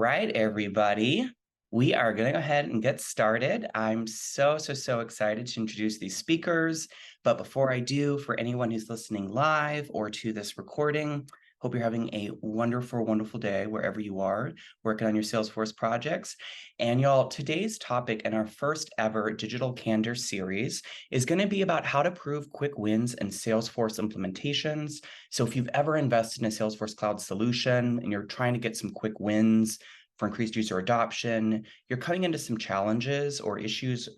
right, everybody. We are going to go ahead and get started. I'm so excited to introduce these speakers. But before I do, for anyone who's listening live or to this recording, hope you're having a wonderful day wherever you are working on your Salesforce projects. And y'all, today's topic in our first ever Digital Candor series is going to be about how to prove quick wins in Salesforce implementations. So if you've ever invested in a Salesforce cloud solution and you're trying to get some quick wins for increased user adoption, you're coming into some challenges or issues,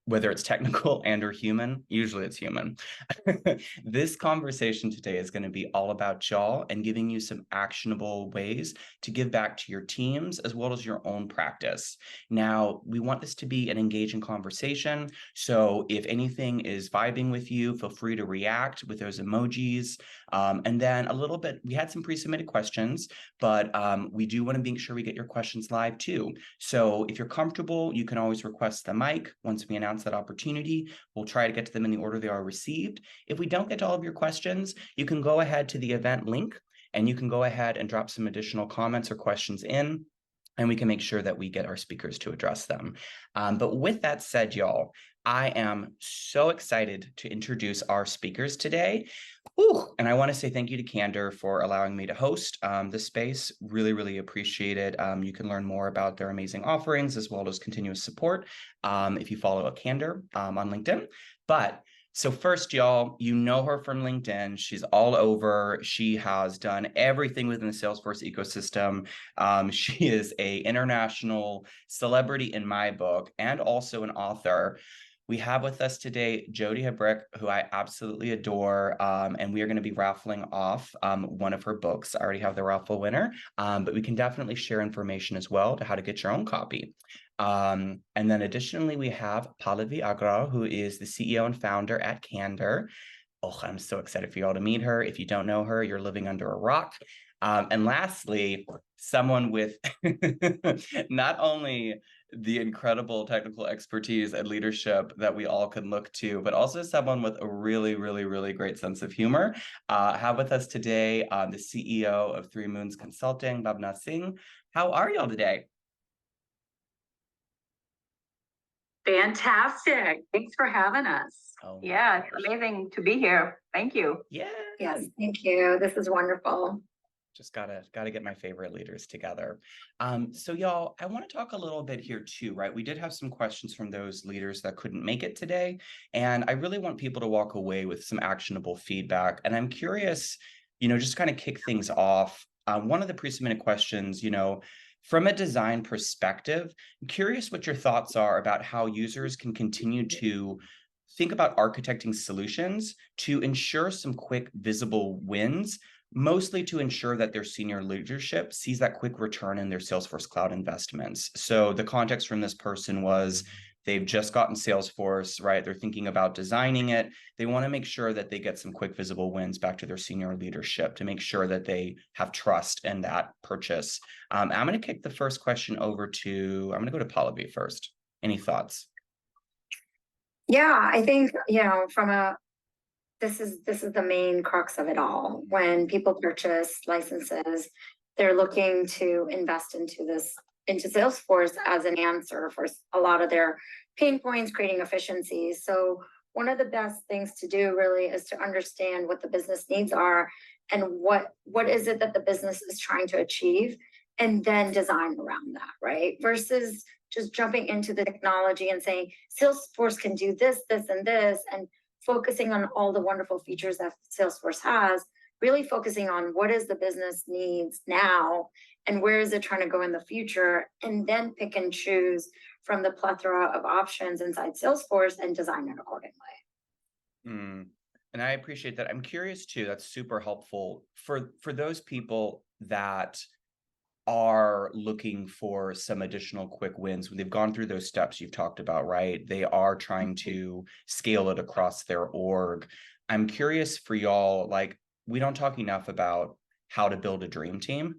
whether it's technical and or human. Usually it's human. This conversation today is going to be all about y'all and giving you some actionable ways to give back to your teams as well as your own practice. Now, we want this to be an engaging conversation. So if anything is vibing with you, feel free to react with those emojis. And then a little bit, we had some pre-submitted questions, but we do want to make sure we get your questions live too. So if you're comfortable, you can always request the mic once we announce that opportunity. We'll try to get to them in the order they are received. If we don't get to all of your questions, you can go ahead to the event link and you can go ahead and drop some additional comments or questions in, and we can make sure that we get our speakers to address them. But with that said, y'all, I am so excited to introduce our speakers today. And I want to say thank you to Kander for allowing me to host this space. Really appreciate it. You can learn more about their amazing offerings as well as continuous support if you follow a Kander on LinkedIn. So first, y'all, you know her from LinkedIn. She's all over. She has done everything within the Salesforce ecosystem. She is an international celebrity in my book and also an author. We have with us today Jody Hbrek, who I absolutely adore, and we are going to be raffling off one of her books. I already have the raffle winner, but we can definitely share information as well to how to get your own copy. And then additionally, we have Pallavi Agarwal, who is the CEO and founder at Kander. Oh, I'm so excited for you all to meet her. If you don't know her, you're living under a rock. And lastly, someone with not only the incredible technical expertise and leadership that we all can look to, but also someone with a really great sense of humor. Have with us today the CEO of 3 Moons Consulting, Bhavana Singh. How are y'all today? Fantastic. Thanks for having us. Yeah, it's amazing to be here. Thank you. Yes, thank you. This is wonderful. Just gotta get my favorite leaders together. So y'all, I want to talk a little bit here too, right? We did have some questions from those leaders that couldn't make it today, and I really want people to walk away with some actionable feedback. And I'm curious, just kind of kick things off. One of the pre-submitted questions, from a design perspective, I'm curious what your thoughts are about how users can continue to think about architecting solutions to ensure some quick, visible wins, mostly to ensure that their senior leadership sees that quick return in their Salesforce cloud investments. So the context from this person was they've just gotten Salesforce, right? They're thinking about designing it. They want to make sure that they get some quick visible wins back to their senior leadership to make sure that they have trust in that purchase. I'm going to kick the first question over to, I'm going to go to Pallavi first. Any thoughts? Yeah, I think, this is the main crux of it all. When people purchase licenses, they're looking to invest into Salesforce as an answer for a lot of their pain points, creating efficiencies. So one of the best things to do really is to understand what the business needs are and what is it that the business is trying to achieve, and then design around that, right? Versus just jumping into the technology and saying, Salesforce can do this, and this, and focusing on all the wonderful features that Salesforce has, really focusing on what is the business needs now and where is it trying to go in the future, and then pick and choose from the plethora of options inside Salesforce and design it accordingly. And I appreciate that. I'm curious too, that's super helpful for those people that are looking for some additional quick wins when they've gone through those steps you've talked about, right? They are trying to scale it across their org. I'm curious for y'all, like, we don't talk enough about how to build a dream team,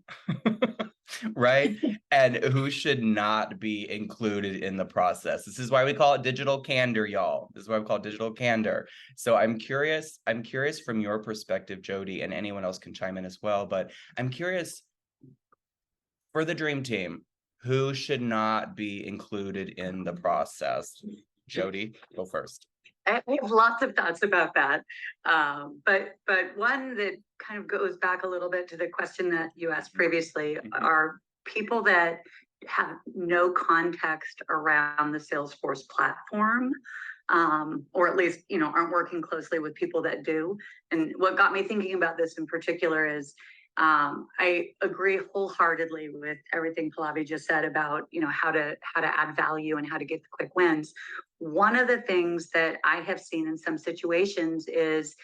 right? And who should not be included in the process. This is why we call it Digital Candor, y'all. This is why we call it Digital Candor. So I'm curious from your perspective, Jody, and anyone else can chime in as well, but I'm curious, For the dream team, who should not be included in the process? Jody, go first. I have lots of thoughts about that. But one that kind of goes back a little bit to the question that you asked previously are people that have no context around the Salesforce platform, or at least, aren't working closely with people that do. And what got me thinking about this in particular is I agree wholeheartedly with everything Pallavi just said about, how to add value and how to get the quick wins. One of the things that I have seen in some situations is,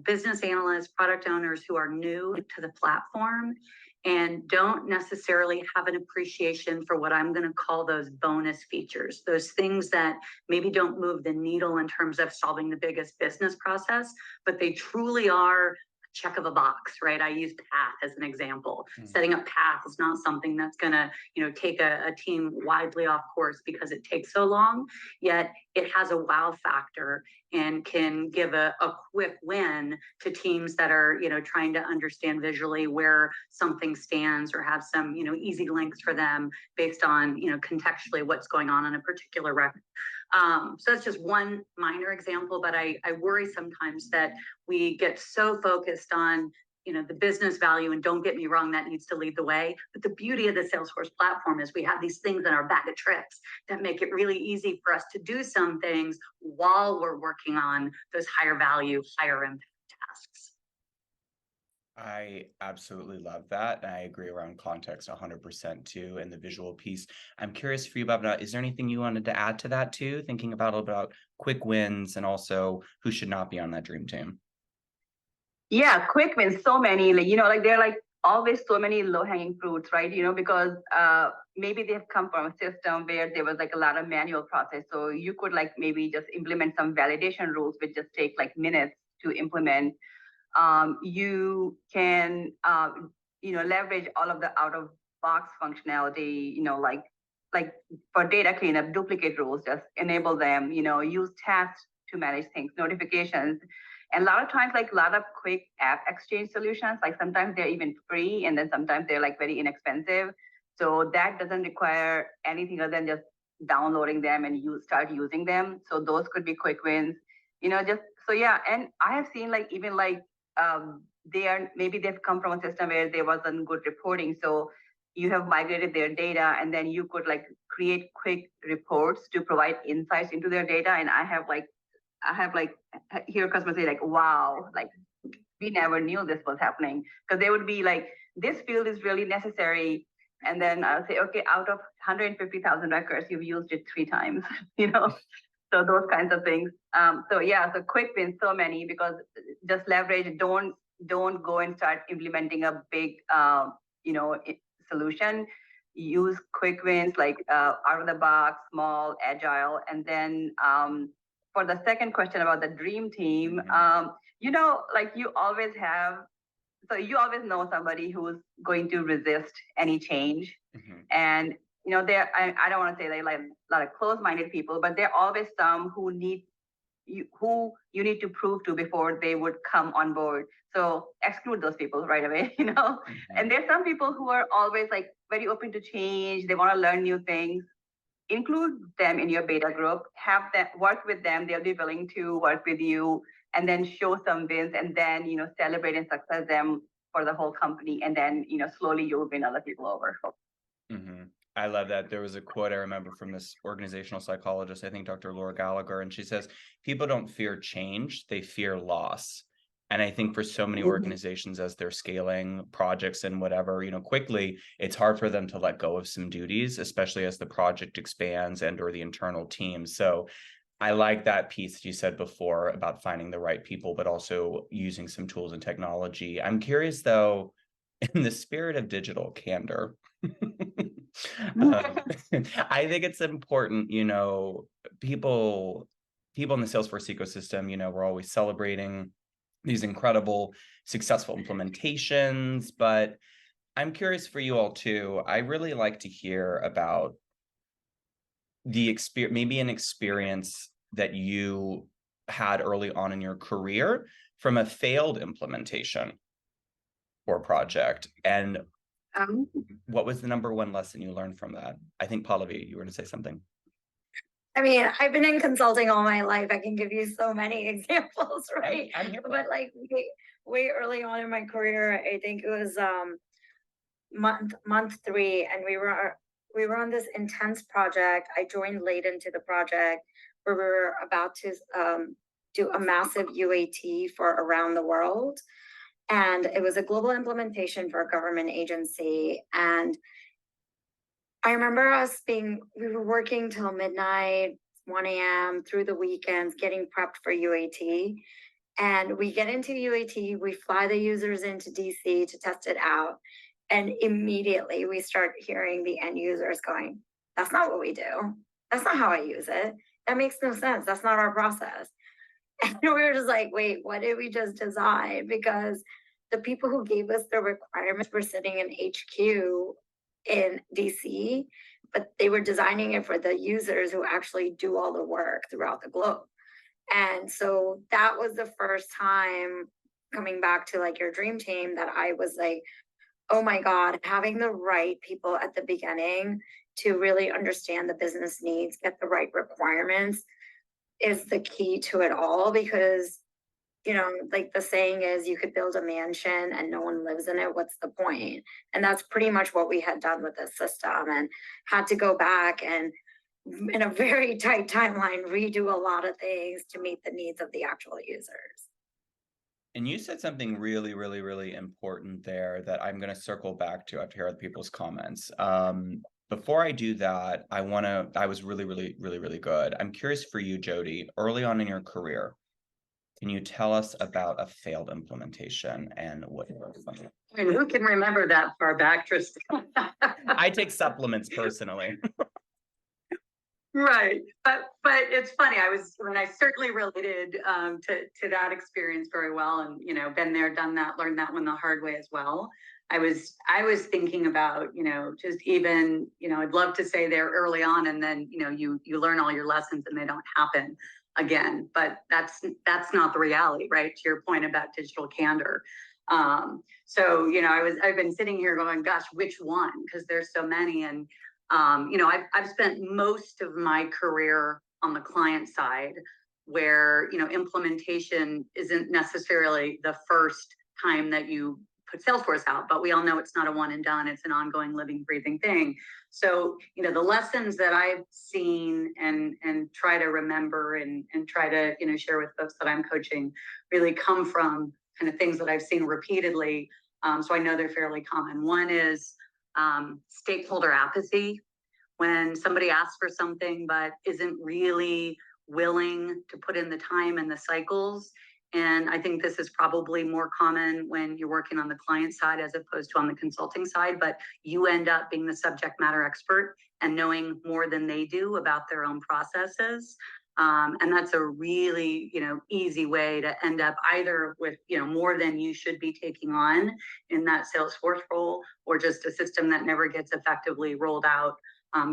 business analysts, product owners who are new to the platform and don't necessarily have an appreciation for what I'm going to call those bonus features, those things that maybe don't move the needle in terms of solving the biggest business process, but they truly are check of a box, right? I use path as an example. Setting up path is not something that's gonna, take a team widely off course because it takes so long, yet it has a wow factor and can give a quick win to teams that are, trying to understand visually where something stands or have some, easy links for them based on, contextually what's going on in a particular record. So that's just one minor example, but I worry sometimes that we get so focused on, the business value, and don't get me wrong, that needs to lead the way. But the beauty of the Salesforce platform is we have these things in our bag of tricks that make it really easy for us to do some things while we're working on those higher value, higher impact tasks. I absolutely love that. And I agree around context 100% too, and the visual piece. I'm curious for you, Bhavana, is there anything you wanted to add to that too? Thinking about quick wins and also who should not be on that dream team. Yeah, quick wins, so many, there are always so many low-hanging fruits, right? Because maybe they have come from a system where there was a lot of manual process. So you could maybe just implement some validation rules, which just take minutes to implement. You can, leverage all of the out-of-box functionality, like for data cleanup, duplicate rules, just enable them, use tasks to manage things, notifications. And a lot of times, a lot of quick app exchange solutions, sometimes they're even free, and then sometimes they're very inexpensive. So that doesn't require anything other than just downloading them and you start using them. So those could be quick wins, And I have seen they've come from a system where there wasn't good reporting. So you have migrated their data, and then you could create quick reports to provide insights into their data. And I have hear customers say wow, we never knew this was happening, because they would be this field is really necessary. And then I'll say, okay, out of 150,000 records, you've used it 3 times, So those kinds of things. So quick wins, so many, because just leverage, don't go and start implementing a big, solution. Use quick wins, out of the box, small, agile. And then for the second question about the dream team, you always have, so you always know somebody who's going to resist any change. And I don't want to say they a lot of close-minded people, but there are always some who you need to prove to before they would come on board. So exclude those people right away, And there's some people who are always very open to change. They want to learn new things. Include them in your beta group, have them work with them. They'll be willing to work with you, and then show some wins, and then, celebrate and success them for the whole company. And then, slowly you'll win other people over. I love that. There was a quote I remember from this organizational psychologist, I think Dr. Laura Gallagher, and she says, people don't fear change, they fear loss. And I think for so many organizations, as they're scaling projects and whatever, quickly, it's hard for them to let go of some duties, especially as the project expands and or the internal team. So I like that piece that you said before about finding the right people, but also using some tools and technology. I'm curious, though, in the spirit of digital candor, I think it's important, people in the Salesforce ecosystem, we're always celebrating these incredible successful implementations, but I'm curious for you all too. I really like to hear about the experience, maybe an experience that you had early on in your career from a failed implementation or project, and What was the number one lesson you learned from that? I think Pallavi, you were going to say something. I mean, I've been in consulting all my life. I can give you so many examples, right? I'm here for But that. like way early on in my career, I think it was month 3, and we were on this intense project. I joined late into the project where we were about to do a massive UAT for around the world. And it was a global implementation for a government agency. And I remember we were working till midnight, 1 a.m. through the weekends, getting prepped for UAT. And we get into UAT, we fly the users into DC to test it out. And immediately we start hearing the end users going, that's not what we do. That's not how I use it. That makes no sense. That's not our process. And we were just like, wait, what did we just design? Because the people who gave us the requirements were sitting in HQ in DC, but they were designing it for the users who actually do all the work throughout the globe. And so that was the first time, coming back to like your dream team, that I was like, oh my God, having the right people at the beginning to really understand the business needs, get the right requirements is the key to it all. Because, you know, like the saying is, you could build a mansion and no one lives in it. What's the point? And that's pretty much what we had done with this system, and had to go back and, in a very tight timeline, redo a lot of things to meet the needs of the actual users. And you said something really, really, really important there that I'm going to circle back to after hearing people's comments. Before I do that, I was really, really, really, really good. I'm curious for you, Jody, early on in your career, can you tell us about a failed implementation and what? I mean, who can remember that far back, Tristan? I take supplements personally. Right, but it's funny. I certainly related to that experience very well, and you know, been there, done that, learned that one the hard way as well. I was thinking about, you know, just even, you know, I'd love to say there early on, and then you know, you learn all your lessons and they don't happen again. But that's not the reality, right? To your point about digital candor. So you know, I've been sitting here going, gosh, which one? Because there's so many. And you know, I've spent most of my career on the client side, where, you know, implementation isn't necessarily the first time that you put Salesforce out, but we all know it's not a one and done. It's an ongoing, living, breathing thing. So, you know, the lessons that I've seen and try to remember and try to, you know, share with folks that I'm coaching really come from kind of things that I've seen repeatedly. So I know they're fairly common. One is stakeholder apathy. When somebody asks for something but isn't really willing to put in the time and the cycles. And I think this is probably more common when you're working on the client side as opposed to on the consulting side, but you end up being the subject matter expert and knowing more than they do about their own processes. And that's a really, you know, easy way to end up either with, you know, more than you should be taking on in that Salesforce role, or just a system that never gets effectively rolled out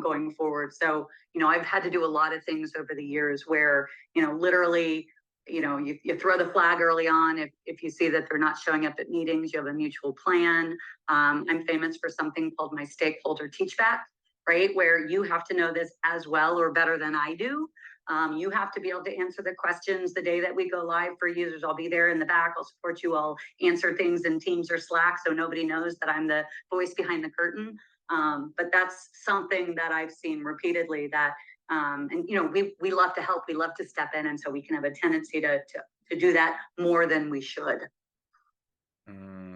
going forward. So, you know, I've had to do a lot of things over the years where, you know, literally, you know, you throw the flag early on. If you see that they're not showing up at meetings, you have a mutual plan. I'm famous for something called my stakeholder teach back, right? Where you have to know this as well or better than I do. You have to be able to answer the questions the day that we go live for users. I'll be there in the back. I'll support you. I'll answer things in Teams or Slack so nobody knows that I'm the voice behind the curtain. But that's something that I've seen repeatedly, that and you know, we love to help, we love to step in, and so we can have a tendency to do that more than we should.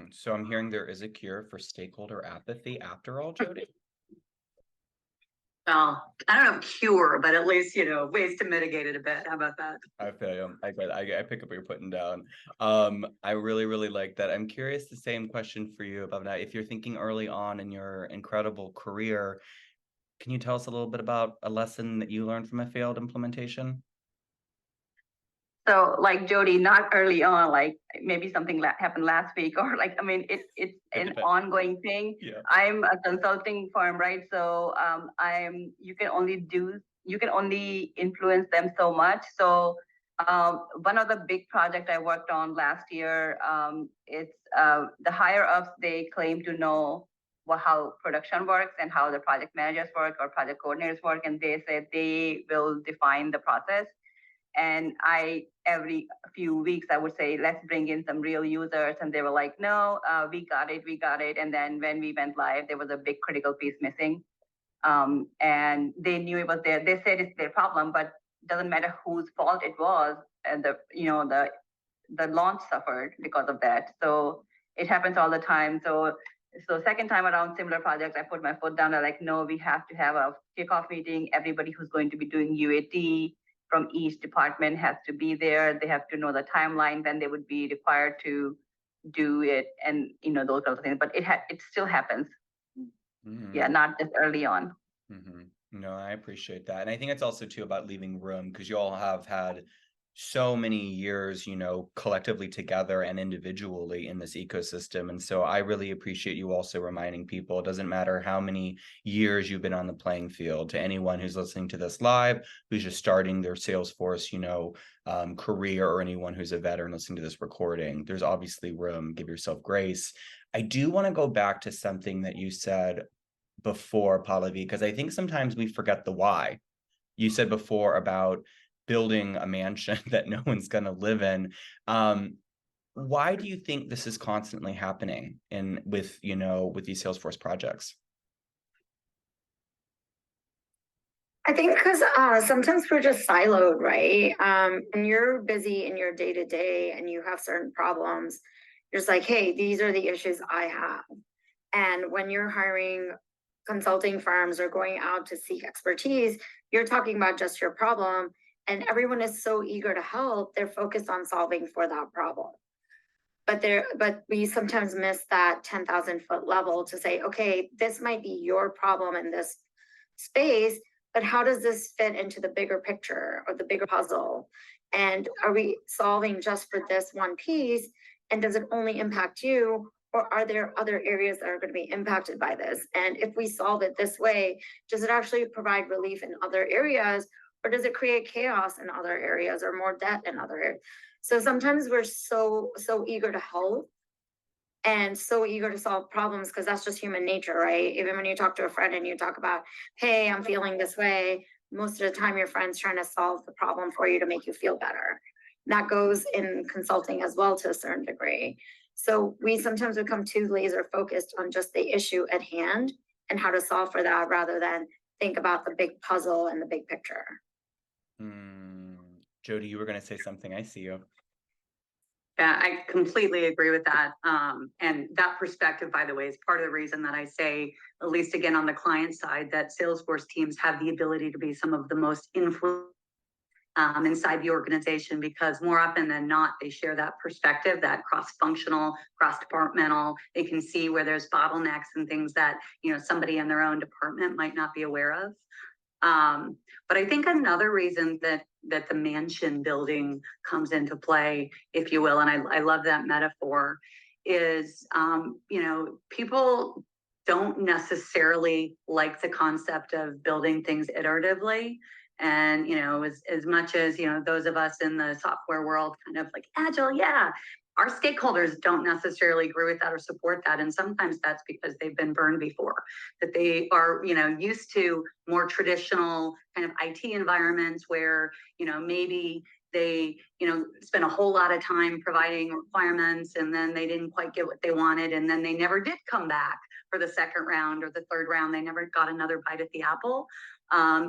So I'm hearing there is a cure for stakeholder apathy after all, Jody? Well, I don't know cure, but at least, you know, ways to mitigate it a bit. How about that? I feel you. I pick up what you're putting down. I really, really like that. I'm curious, the same question for you, Bhavana. If you're thinking early on in your incredible career, can you tell us a little bit about a lesson that you learned from a failed implementation? So like Jody, not early on, like maybe something happened last week, or like, I mean, it's an ongoing thing. Yeah. I'm a consulting firm, right? So you can only influence them so much. So one of the big project I worked on last year, it's the higher ups, they claim to know how production works and how the project managers work or project coordinators work, and they said they will define the process. And every few weeks, I would say, let's bring in some real users. And they were like, no, we got it. And then when we went live, there was a big critical piece missing. And they knew it was there. They said it's their problem, but doesn't matter whose fault it was. And the launch suffered because of that. So it happens all the time. So second time around similar projects, I put my foot down. I'm like, no, we have to have a kickoff meeting. Everybody who's going to be doing UAT from each department has to be there. They have to know the timeline. Then they would be required to do it, and those kinds of things. But it still happens. Mm-hmm. Yeah, not just early on. Mm-hmm. No, I appreciate that, and I think it's also too about leaving room, because you all have had so many years, collectively together and individually in this ecosystem. And so I really appreciate you also reminding people, it doesn't matter how many years you've been on the playing field. To anyone who's listening to this live, who's just starting their Salesforce, career, or anyone who's a veteran listening to this recording, there's obviously room. Give yourself grace. I do want to go back to something that you said before, Pallavi, because I think sometimes we forget the why. You said before about building a mansion that no one's going to live in. Why do you think this is constantly happening with these Salesforce projects? I think because sometimes we're just siloed, right? And you're busy in your day-to-day and you have certain problems. You're just like, hey, these are the issues I have. And when you're hiring consulting firms or going out to seek expertise, you're talking about just your problem. And everyone is so eager to help, they're focused on solving for that problem. But we sometimes miss that 10,000-foot level to say, okay, this might be your problem in this space, but how does this fit into the bigger picture or the bigger puzzle? And are we solving just for this one piece? And does it only impact you? Or are there other areas that are going to be impacted by this? And if we solve it this way, does it actually provide relief in other areas? Or does it create chaos in other areas or more debt in other areas? So sometimes we're so eager to help and so eager to solve problems, because that's just human nature, right? Even when you talk to a friend and you talk about, hey, I'm feeling this way, most of the time your friend's trying to solve the problem for you to make you feel better. That goes in consulting as well to a certain degree. So we sometimes become too laser focused on just the issue at hand and how to solve for that, rather than think about the big puzzle and the big picture. Jody, you were going to say something. I see you. Yeah, I completely agree with that. And that perspective, by the way, is part of the reason that I say, at least again on the client side, that Salesforce teams have the ability to be some of the most influential inside the organization, because more often than not, they share that perspective, that cross-functional, cross-departmental. They can see where there's bottlenecks and things that somebody in their own department might not be aware of. But I think another reason that the mansion building comes into play, if you will, and I love that metaphor, is people don't necessarily like the concept of building things iteratively. And as much as those of us in the software world kind of like agile, yeah, our stakeholders don't necessarily agree with that or support that. And sometimes that's because they've been burned before, that they are, used to more traditional kind of IT environments where, maybe they, spent a whole lot of time providing requirements, and then they didn't quite get what they wanted. And then they never did come back for the second round or the third round. They never got another bite at the apple.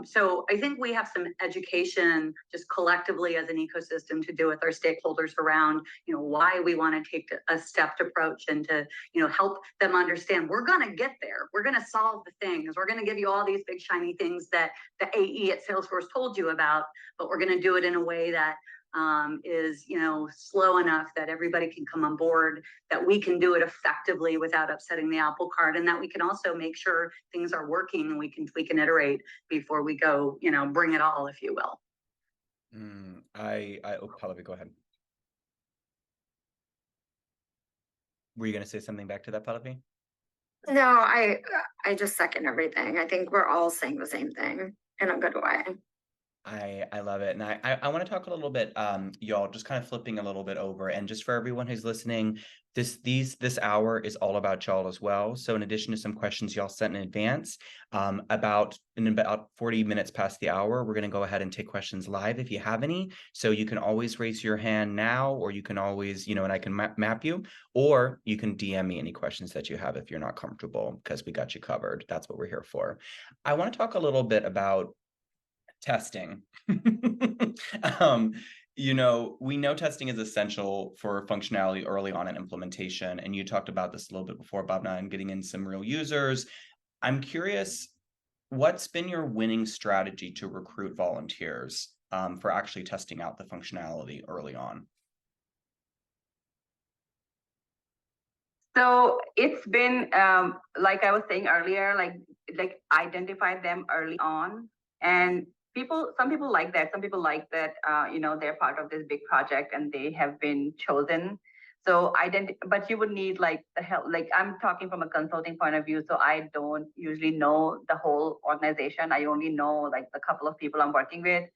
So I think we have some education just collectively as an ecosystem to do with our stakeholders around, why we want to take a stepped approach and to, help them understand we're going to get there. We're going to solve the things. We're going to give you all these big shiny things that the AE at Salesforce told you about, but we're going to do it in a way that is slow enough that everybody can come on board, that we can do it effectively without upsetting the apple cart, and that we can also make sure things are working and we can tweak and iterate before we go bring it all, if you will. Pallavi, go ahead. Were you going to say something back to that, Pallavi? No, I just second everything. I think we're all saying the same thing in a good way. I love it. And I want to talk a little bit, y'all, just kind of flipping a little bit over. And just for everyone who's listening, this hour is all about y'all as well. So in addition to some questions y'all sent in advance, in about 40 minutes past the hour, we're going to go ahead and take questions live if you have any. So you can always raise your hand now, or you can always, and I can map you, or you can DM me any questions that you have if you're not comfortable, because we got you covered. That's what we're here for. I want to talk a little bit about testing. We know testing is essential for functionality early on in implementation. And you talked about this a little bit before, Bhavana, and getting in some real users. I'm curious, what's been your winning strategy to recruit volunteers for actually testing out the functionality early on? So it's been, like I was saying earlier, like identify them early on. And some people like that. Some people like that, they're part of this big project and they have been chosen. So but you would need like the help. Like I'm talking from a consulting point of view, so I don't usually know the whole organization. I only know like the couple of people I'm working with.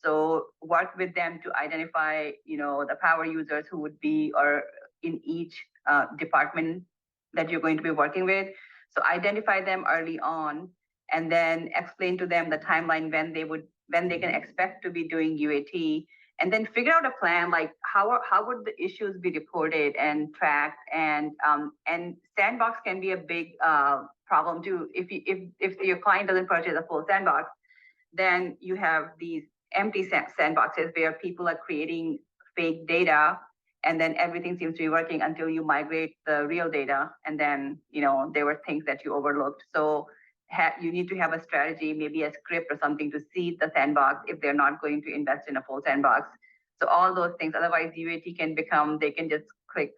So work with them to identify, the power users who would be or in each department that you're going to be working with. So identify them early on, and then explain to them the timeline when they can expect to be doing UAT, and then figure out a plan like how would the issues be reported and tracked, and sandbox can be a big problem too. If your client doesn't purchase a full sandbox, then you have these empty sandboxes where people are creating fake data, and then everything seems to be working until you migrate the real data, and then there were things that you overlooked. So you need to have a strategy, maybe a script or something, to seed the sandbox if they're not going to invest in a full sandbox. So all those things. Otherwise, UAT can become, they can just click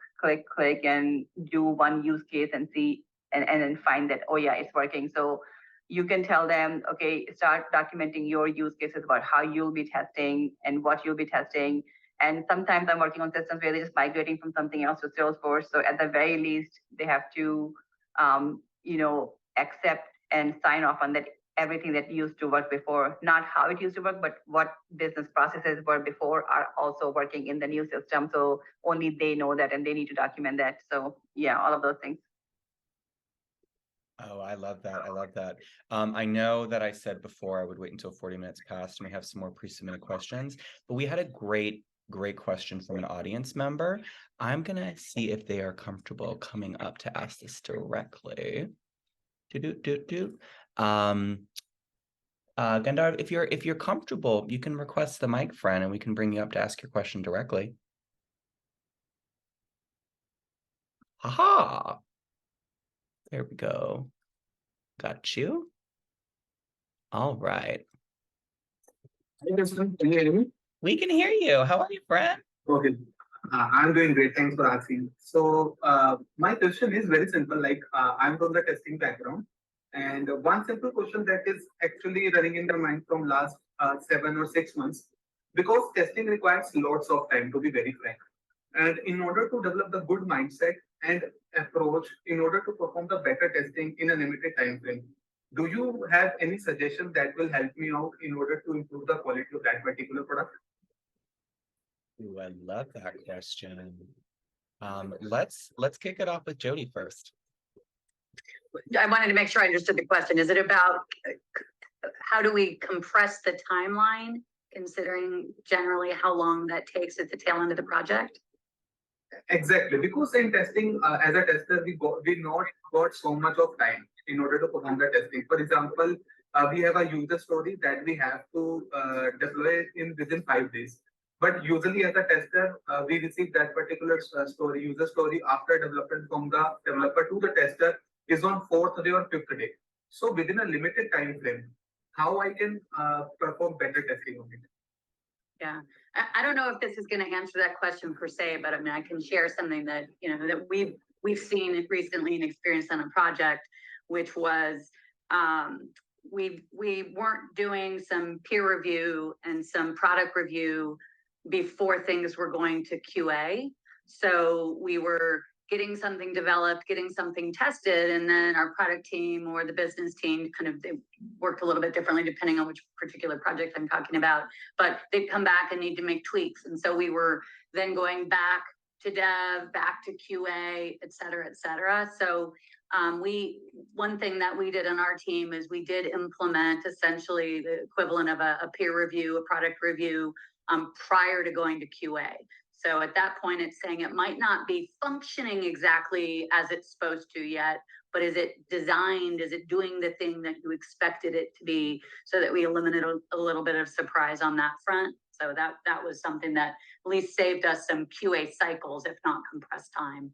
and do one use case and see, and then find that, oh yeah, it's working. So you can tell them, okay, start documenting your use cases about how you'll be testing and what you'll be testing. And sometimes I'm working on systems where they're just migrating from something else to Salesforce. So at the very least, they have to, accept and sign off on that everything that used to work before, not how it used to work, but what business processes were before are also working in the new system. So only they know that, and they need to document that. So yeah, all of those things. Oh, I love that. I love that. I know that I said before I would wait until 40 minutes passed and we have some more pre-submitted questions, but we had a great question from an audience member. I'm going to see if they are comfortable coming up to ask this directly. Kander, if you're comfortable, you can request the mic, friend, and we can bring you up to ask your question directly. Haha. There we go. Got you. All right. Can you hear me? We can hear you. How are you, friend? Okay. I'm doing great. Thanks for asking. So my question is very simple. Like I'm from the testing background, and one simple question that is actually running in the mind from last 7 or 6 months, because testing requires lots of time, to be very frank. And in order to develop the good mindset and approach, in order to perform the better testing in a limited time frame, do you have any suggestion that will help me out in order to improve the quality of that particular product? Ooh, I love that question. Let's kick it off with Jody first. I wanted to make sure I understood the question. Is it about how do we compress the timeline, considering generally how long that takes at the tail end of the project? Exactly, because in testing, as a tester, we not got so much of time in order to perform the testing. For example, we have a user story that we have to deploy within 5 days. But usually as a tester, we receive that particular user story after development from the developer to the tester is on 4th day or 5th day. So within a limited time frame, how I can perform better testing on it? Yeah, I don't know if this is going to answer that question per se, but I mean, I can share something that, that we've seen recently and experienced on a project, which was we weren't doing some peer review and some product review before things were going to QA. So we were getting something developed, getting something tested, and then our product team or the business team they worked a little bit differently depending on which particular project I'm talking about, but they'd come back and need to make tweaks. And so we were then going back to dev, back to QA, et cetera, et cetera. So one thing that we did on our team is we did implement essentially the equivalent of a peer review, a product review, prior to going to QA. So at that point, it's saying it might not be functioning exactly as it's supposed to yet, but is it designed? Is it doing the thing that you expected it to be? So that we eliminated a little bit of surprise on that front. So that was something that at least saved us some QA cycles, if not compressed time.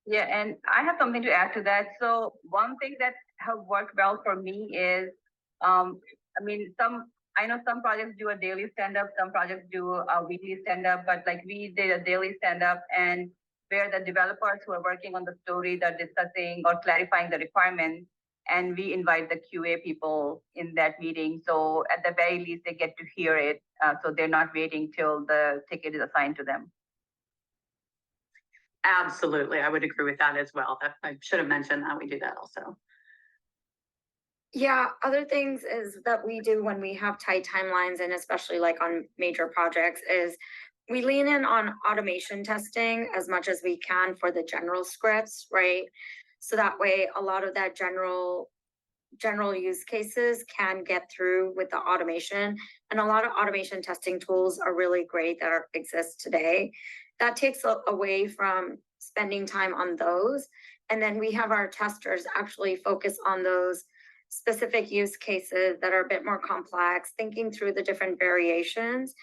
Yeah, and I have something to add to that. So one thing that have worked well for me is, I know some projects do a daily stand-up, some projects do a weekly stand-up, but like we did a daily stand-up, and where the developers who are working on the story, they're discussing or clarifying the requirements, and we invite the QA people in that meeting. So at the very least, they get to hear it, so they're not waiting till the ticket is assigned to them. Absolutely, I would agree with that as well. I should have mentioned that we do that also. Yeah, other things is that we do when we have tight timelines, and especially like on major projects, is we lean in on automation testing as much as we can for the general scripts, right? So that way a lot of that general use cases can get through with the automation. And a lot of automation testing tools are really great that exist today. That takes away from spending time on those. And then we have our testers actually focus on those specific use cases that are a bit more complex, thinking through the different variations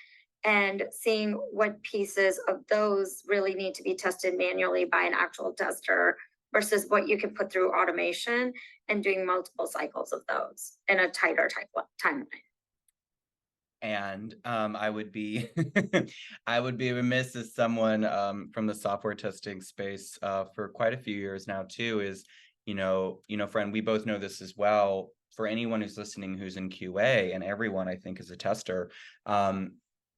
and seeing what pieces of those really need to be tested manually by an actual tester versus what you can put through automation, and doing multiple cycles of those in a tighter timeline. And I would be I would be remiss as someone from the software testing space for quite a few years now too, is friend, we both know this as well. For anyone who's listening who's in QA, and everyone I think is a tester,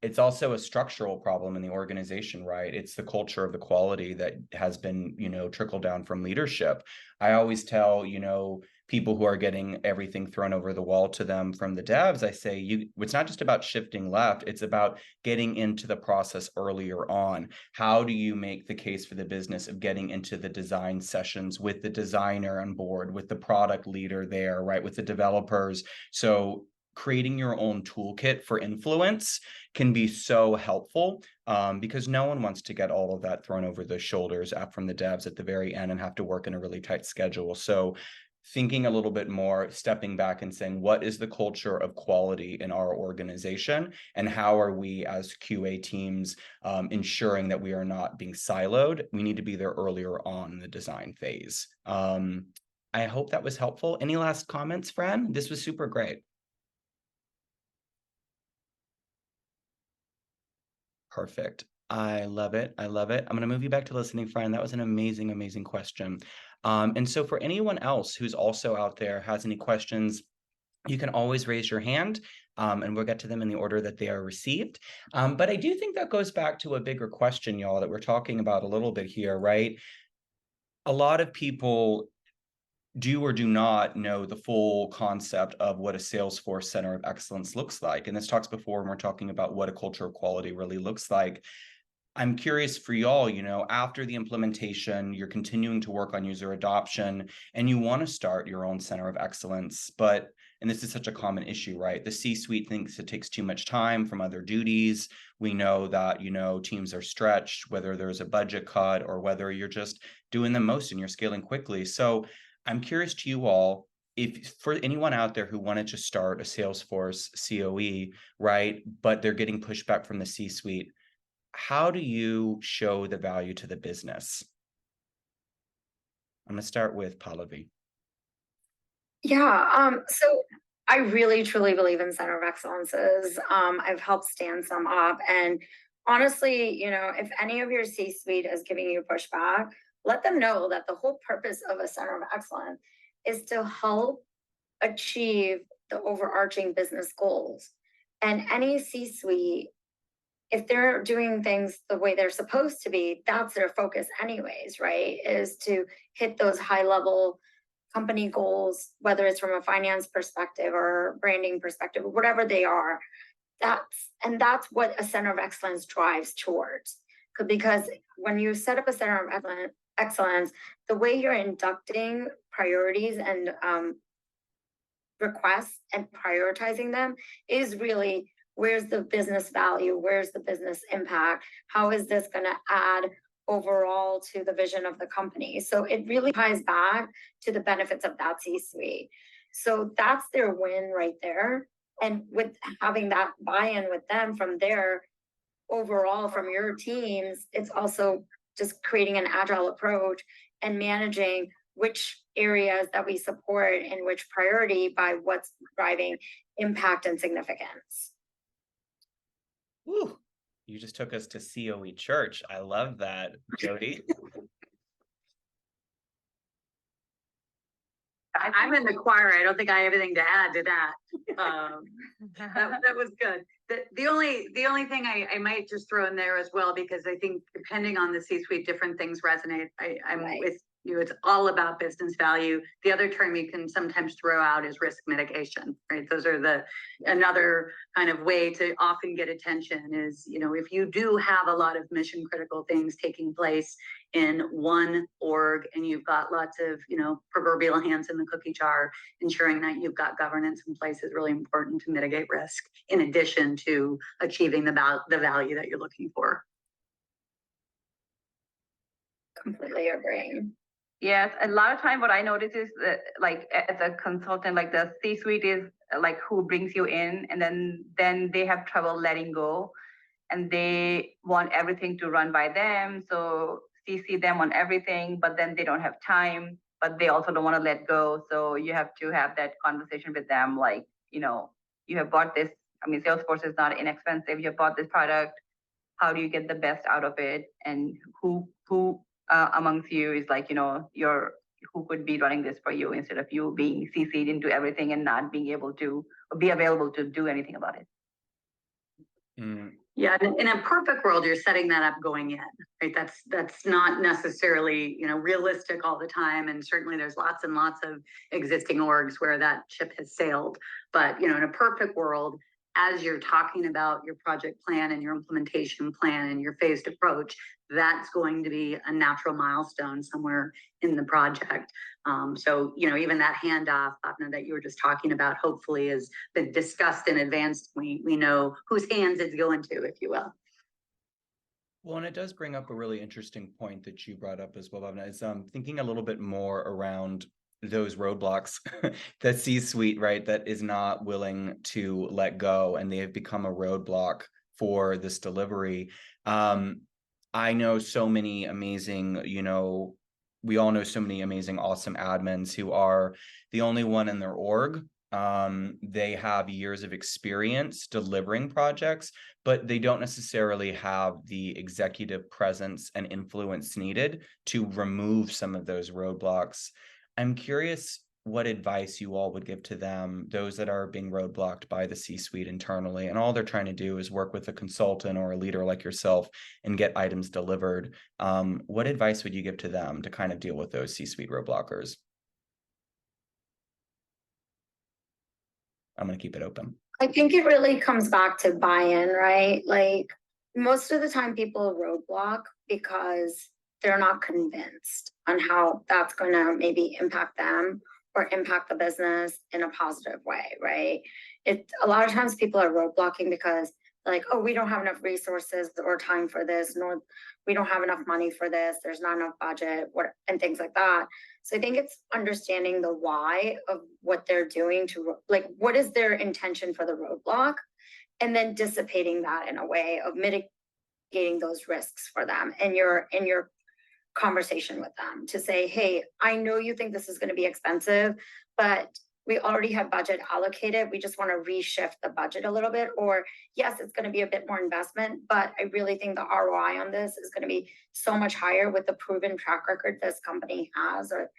it's also a structural problem in the organization, right? It's the culture of the quality that has been, trickled down from leadership. I always tell, people who are getting everything thrown over the wall to them from the devs, I say, it's not just about shifting left, it's about getting into the process earlier on. How do you make the case for the business of getting into the design sessions with the designer on board, with the product leader there, right, with the developers? So creating your own toolkit for influence can be so helpful, because no one wants to get all of that thrown over their shoulders from the devs at the very end and have to work in a really tight schedule. So thinking a little bit more, stepping back and saying, what is the culture of quality in our organization, and how are we as QA teams ensuring that we are not being siloed? We need to be there earlier on in the design phase. I hope that was helpful. Any last comments, Fran? This was super great. Perfect. I love it. I love it. I'm going to move you back to listening, Fran. That was an amazing, amazing question. And so for anyone else who's also out there has any questions, you can always raise your hand, and we'll get to them in the order that they are received. But I do think that goes back to a bigger question, y'all, that we're talking about a little bit here, right? A lot of people do or do not know the full concept of what a Salesforce Center of Excellence looks like. And this talks before when we're talking about what a culture of quality really looks like. I'm curious for y'all, after the implementation, you're continuing to work on user adoption and you want to start your own center of excellence, and this is such a common issue, right? The C-suite thinks it takes too much time from other duties. We know that, teams are stretched, whether there's a budget cut or whether you're just doing the most and you're scaling quickly. So I'm curious to you all, if for anyone out there who wanted to start a Salesforce COE, right, but they're getting pushback from the C-suite, how do you show the value to the business? I'm going to start with Pallavi. Yeah, so I really truly believe in center of excellences. I've helped stand some up, and honestly, if any of your C-suite is giving you pushback, let them know that the whole purpose of a center of excellence is to help achieve the overarching business goals. And any C-suite if they're doing things the way they're supposed to be, that's their focus anyways, right? Is to hit those high level company goals, whether it's from a finance perspective or branding perspective, whatever they are. That's what a center of excellence drives towards. Because when you set up a center of excellence, the way you're inducting priorities and requests and prioritizing them is really, where's the business value, where's the business impact, how is this going to add overall to the vision of the company. So it really ties back to the benefits of that C-suite. So that's their win right there. And with having that buy-in with them from there, overall from your teams, it's also just creating an agile approach and managing which areas that we support and which priority by what's driving impact and significance. Woo, you just took us to COE church. I love that, Jody. I'm in the choir. I don't think I have anything to add to that. That was good. The only thing I might just throw in there as well, because I think depending on the C-suite, different things resonate. I'm right with you. It's all about business value. The other term you can sometimes throw out is risk mitigation, right? Those are another kind of way to often get attention is, if you do have a lot of mission critical things taking place in one org and you've got lots of, proverbial hands in the cookie jar, ensuring that you've got governance in place is really important to mitigate risk in addition to achieving the value that you're looking for. Completely agree. Yes, a lot of time what I notice is that, like, as a consultant, like the C-suite is like who brings you in, and then they have trouble letting go, and they want everything to run by them. So CC them on everything, but then they don't have time, but they also don't want to let go. So you have to have that conversation with them, like, you have bought this. I mean, Salesforce is not inexpensive. You have bought this product. How do you get the best out of it? And who amongst you is like, who could be running this for you instead of you being CC'd into everything and not being able to be available to do anything about it. Yeah, in a perfect world, you're setting that up going in, right? That's not necessarily, realistic all the time. And certainly there's lots and lots of existing orgs where that ship has sailed. But, in a perfect world, as you're talking about your project plan and your implementation plan and your phased approach, that's going to be a natural milestone somewhere in the project. So, even that handoff, Bhavana, that you were just talking about, hopefully has been discussed in advance. We know whose hands it's going to, if you will. Well, and it does bring up a really interesting point that you brought up as well, Bhavana, is thinking a little bit more around those roadblocks, the C-suite, right, that is not willing to let go, and they have become a roadblock for this delivery. I know so many amazing, we all know so many amazing, awesome admins who are the only one in their org. They have years of experience delivering projects, but they don't necessarily have the executive presence and influence needed to remove some of those roadblocks. I'm curious what advice you all would give to them, those that are being roadblocked by the C-suite internally, and all they're trying to do is work with a consultant or a leader like yourself and get items delivered. What advice would you give to them to kind of deal with those C-suite roadblockers? I'm going to keep it open. I think it really comes back to buy-in, right? Like most of the time people roadblock because they're not convinced on how that's going to maybe impact them or impact the business in a positive way, right? A lot of times people are roadblocking because like, oh, we don't have enough resources or time for this, nor we don't have enough money for this, there's not enough budget, and things like that. So I think it's understanding the why of what they're doing to, like, what is their intention for the roadblock, and then dissipating that in a way of mitigating those risks for them in your conversation with them to say, hey, I know you think this is going to be expensive, but we already have budget allocated. We just want to reshift the budget a little bit, or yes, it's going to be a bit more investment, but I really think the ROI on this is going to be so much higher with the proven track record this company has, or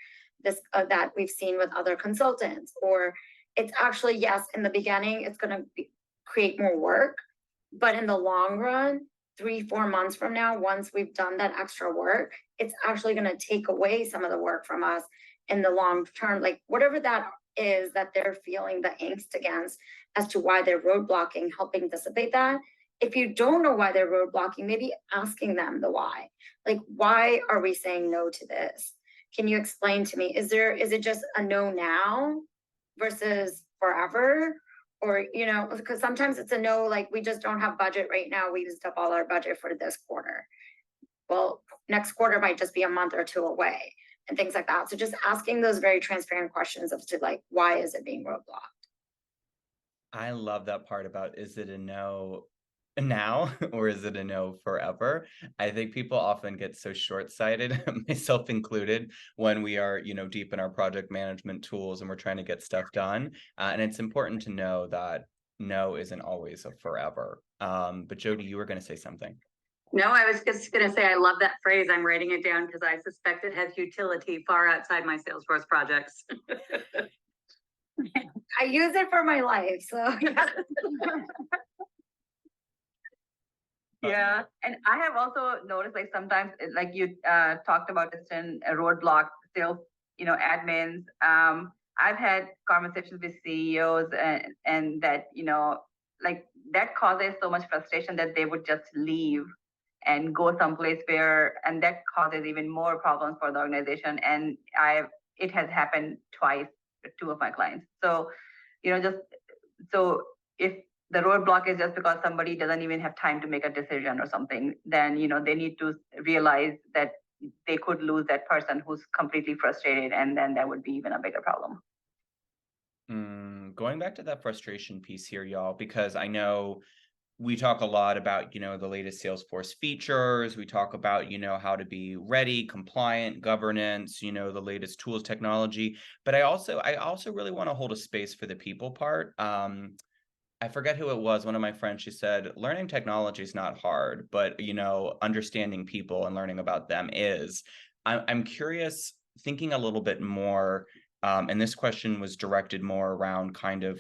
this that we've seen with other consultants. Or it's actually, yes, in the beginning, it's going to create more work, But in the long run, 3-4 months from now, once we've done that extra work, it's actually going to take away some of the work from us in the long term. Like whatever that is that they're feeling the angst against as to why they're roadblocking, helping dissipate that. If you don't know why they're roadblocking, maybe asking them the why. Like, why are we saying no to this? Can you explain to me? Is it just a no now versus forever? Or, because sometimes it's a no, like we just don't have budget right now. We used up all our budget for this quarter. Well, next quarter might just be a month or two away and things like that. So just asking those very transparent questions as to like, why is it being roadblocked? I love that part about, is it a no now or is it a no forever? I think people often get so short-sighted, myself included, when we are, deep in our project management tools and we're trying to get stuff done. And it's important to know that no isn't always a forever. But Jody, you were going to say something. No, I was just going to say, I love that phrase. I'm writing it down because I suspect it has utility far outside my Salesforce projects. I use it for my life, so. Yeah, and I have also noticed like sometimes like you talked about this in a roadblock sales, admins. I've had conversations with CEOs and that, like that causes so much frustration that they would just leave and go someplace and that causes even more problems for the organization. And it has happened twice with 2 of my clients. So, so if the roadblock is just because somebody doesn't even have time to make a decision or something, then, they need to realize that they could lose that person who's completely frustrated, and then that would be even a bigger problem. Going back to that frustration piece here, y'all, because I know we talk a lot about, the latest Salesforce features. We talk about, how to be ready, compliant, governance, the latest tools, technology. But I also really want to hold a space for the people part. I forget who it was. One of my friends, she said, learning technology is not hard, but, understanding people and learning about them is. I'm curious, thinking a little bit more, and this question was directed more around kind of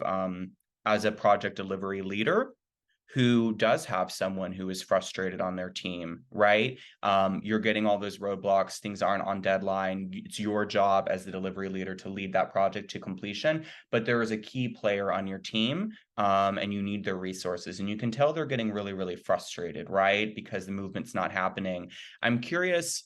as a project delivery leader who does have someone who is frustrated on their team, right? You're getting all those roadblocks, things aren't on deadline. It's your job as the delivery leader to lead that project to completion, but there is a key player on your team and you need their resources. And you can tell they're getting really, really frustrated, right? Because the movement's not happening. I'm curious,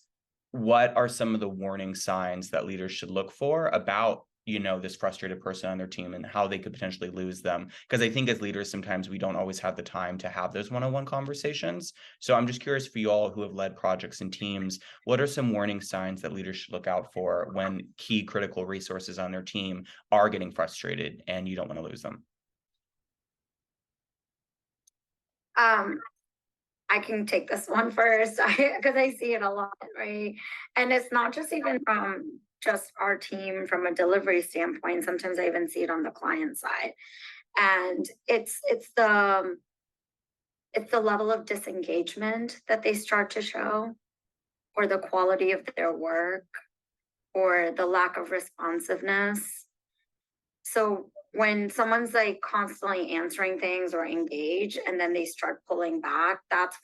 what are some of the warning signs that leaders should look for about this frustrated person on their team and how they could potentially lose them? Because I think as leaders, sometimes we don't always have the time to have those one-on-one conversations. So I'm just curious for you all who have led projects and teams, what are some warning signs that leaders should look out for when key critical resources on their team are getting frustrated and you don't want to lose them? I can take this one first because I see it a lot, right? And it's not just even from just our team from a delivery standpoint. Sometimes I even see it on the client side. And it's the level of disengagement that they start to show, or the quality of their work, or the lack of responsiveness. So when someone's like constantly answering things or engaged and then they start pulling back, that's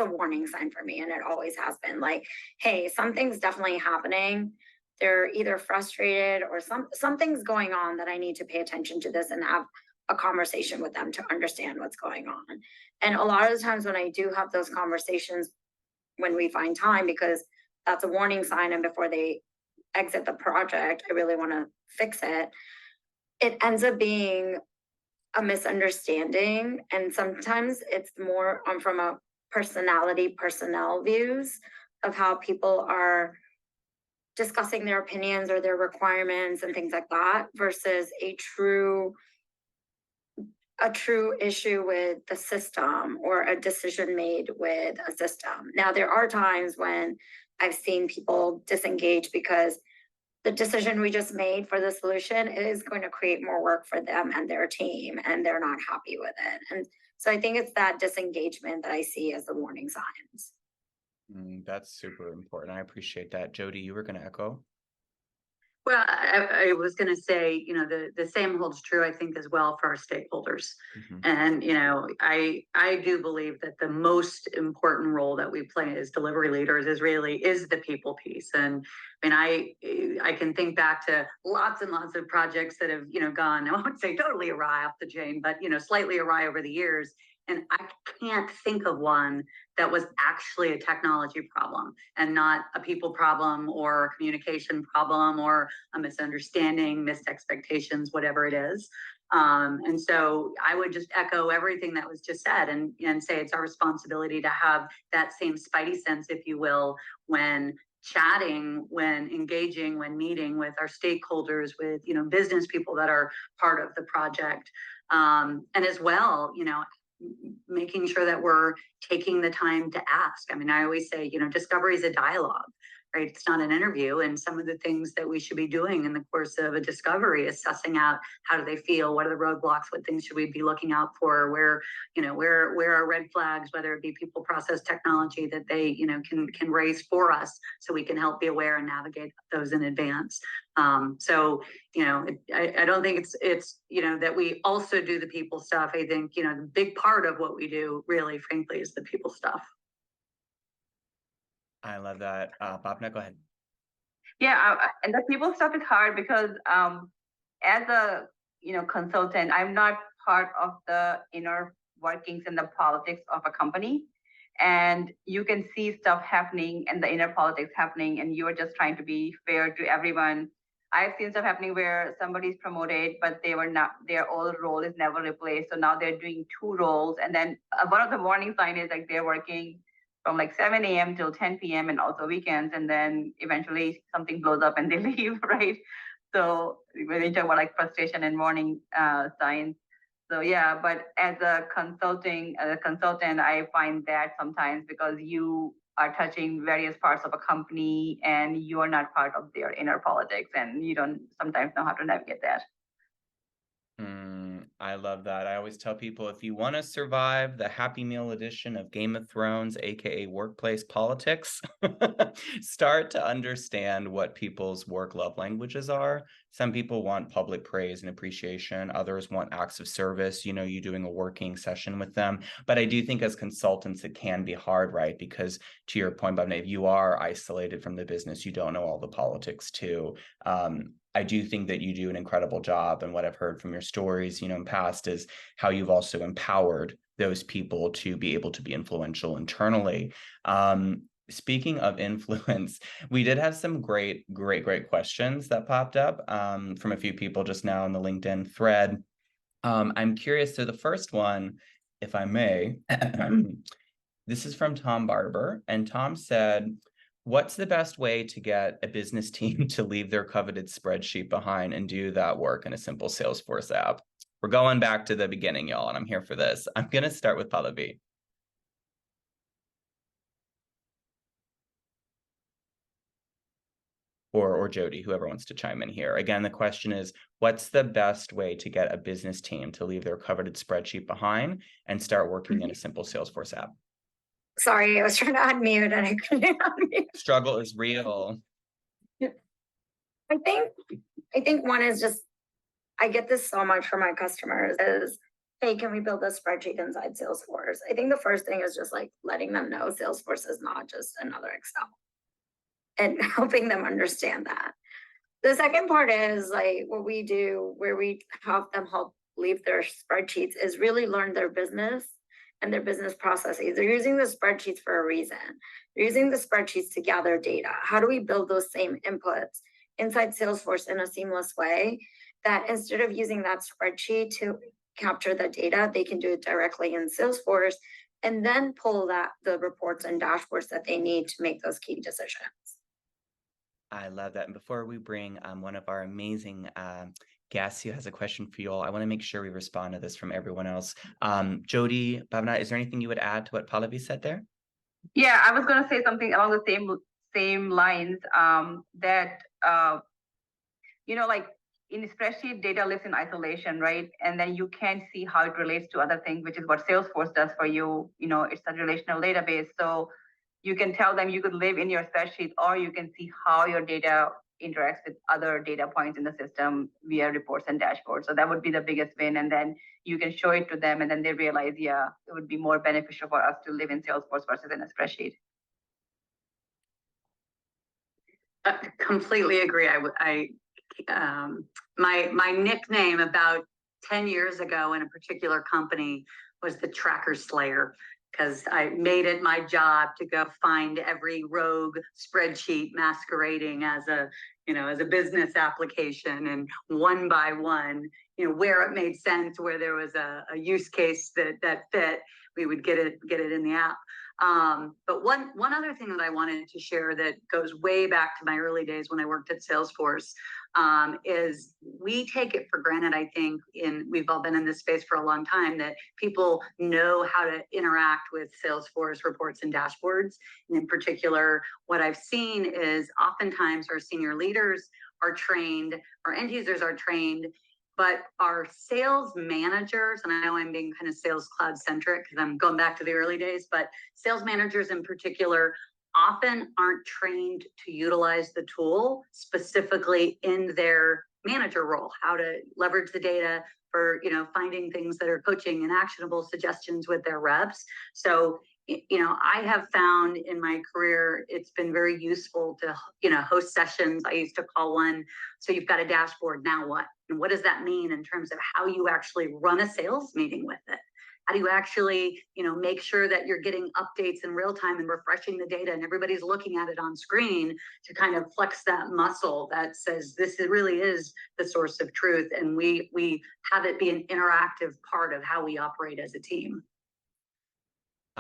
a warning sign for me. And it always has been like, hey, something's definitely happening. They're either frustrated or something's going on that I need to pay attention to this and have a conversation with them to understand what's going on. And a lot of the times when I do have those conversations, when we find time, because that's a warning sign, and before they exit the project, I really want to fix it. It ends up being a misunderstanding. And sometimes it's more from a personnel views of how people are discussing their opinions or their requirements and things like that, versus a true issue with the system or a decision made with a system. Now, there are times when I've seen people disengage because the decision we just made for the solution is going to create more work for them and their team, and they're not happy with it. And so I think it's that disengagement that I see as the warning signs. That's super important. I appreciate that. Jody, you were going to echo? Well, I was going to say, the same holds true, I think, as well for our stakeholders. And, I do believe that the most important role that we play as delivery leaders is the people piece. And I can think back to lots and lots of projects that have, gone, I won't say totally awry off the chain, but, slightly awry over the years. And I can't think of one that was actually a technology problem and not a people problem or a communication problem or a misunderstanding, missed expectations, whatever it is. And so I would just echo everything that was just said and say it's our responsibility to have that same spidey sense, if you will, when chatting, when engaging, when meeting with our stakeholders, with, business people that are part of the project. And as well, making sure that we're taking the time to ask. I always say, discovery is a dialogue, right? It's not an interview. And some of the things that we should be doing in the course of a discovery, assessing out how do they feel, what are the roadblocks, what things should we be looking out for, where are red flags, whether it be people, process, technology that they, can raise for us so we can help be aware and navigate those in advance. So, I don't think it's, that we also do the people stuff. I think, the big part of what we do really, frankly, is the people stuff. I love that. Bhavana, go ahead. Yeah, and the people stuff is hard because as a consultant, I'm not part of the inner workings and the politics of a company. And you can see stuff happening and the inner politics happening, and you're just trying to be fair to everyone. I've seen stuff happening where somebody's promoted, but their old role is never replaced. So now they're doing two roles. And then one of the warning signs is like they're working from like 7 a.m. till 10 p.m. and also weekends. And then eventually something blows up and they leave, right? So when you talk about like frustration and warning signs. So yeah, but as a consultant, I find that sometimes because you are touching various parts of a company and you are not part of their inner politics and you don't sometimes know how to navigate that. I love that. I always tell people, if you want to survive the Happy Meal edition of Game of Thrones, aka workplace politics, start to understand what people's work love languages are. Some people want public praise and appreciation. Others want acts of service, you doing a working session with them. But I do think as consultants, it can be hard, right? Because to your point, Bhavana, if you are isolated from the business, you don't know all the politics too. I do think that you do an incredible job. And what I've heard from your stories, in past is how you've also empowered those people to be able to be influential internally. Speaking of influence, we did have some great questions that popped up from a few people just now in the LinkedIn thread. I'm curious. So the first one, if I may, this is from Tom Barber. And Tom said, what's the best way to get a business team to leave their coveted spreadsheet behind and do that work in a simple Salesforce app? We're going back to the beginning, y'all, and I'm here for this. I'm going to start with Pallavi. Or Jody, whoever wants to chime in here. Again, the question is, what's the best way to get a business team to leave their coveted spreadsheet behind and start working in a simple Salesforce app? Sorry, I was trying to unmute and I couldn't unmute. Struggle is real. I think one is just, I get this so much from my customers is, hey, can we build a spreadsheet inside Salesforce? I think the first thing is just like letting them know Salesforce is not just another Excel and helping them understand that. The second part is like what we do where we help them leave their spreadsheets is really learn their business and their business processes. They're using the spreadsheets for a reason. They're using the spreadsheets to gather data. How do we build those same inputs inside Salesforce in a seamless way that instead of using that spreadsheet to capture the data, they can do it directly in Salesforce and then pull the reports and dashboards that they need to make those key decisions. I love that. And before we bring one of our amazing guest who has a question for you all, I want to make sure we respond to this from everyone else. Jody, Bhavana, is there anything you would add to what Pallavi said there? Yeah, I was going to say something along the same lines that, like in the spreadsheet, data lives in isolation, right? And then you can't see how it relates to other things, which is what Salesforce does for you. It's a relational database. So you can tell them you could live in your spreadsheet or you can see how your data interacts with other data points in the system via reports and dashboards. So that would be the biggest win. And then you can show it to them, and then they realize, yeah, it would be more beneficial for us to live in Salesforce versus in a spreadsheet. Completely agree. My nickname about 10 years ago in a particular company was the Tracker Slayer, because I made it my job to go find every rogue spreadsheet masquerading as a business application, and one by one, where it made sense, where there was a use case that fit, we would get it in the app. But one other thing that I wanted to share that goes way back to my early days when I worked at Salesforce, is we take it for granted, I think, we've all been in this space for a long time, that people know how to interact with Salesforce reports and dashboards. And in particular, what I've seen is oftentimes our senior leaders are trained, our end users are trained, but our sales managers, and I know I'm being kind of sales cloud centric because I'm going back to the early days, but sales managers in particular often aren't trained to utilize the tool specifically in their manager role, how to leverage the data for, finding things that are coaching and actionable suggestions with their reps. So, I have found in my career, it's been very useful to, host sessions. I used to call one, so you've got a dashboard, now what? And what does that mean in terms of how you actually run a sales meeting with it? How do you actually, make sure that you're getting updates in real time and refreshing the data and everybody's looking at it on screen to kind of flex that muscle that says this really is the source of truth, and we have it be an interactive part of how we operate as a team.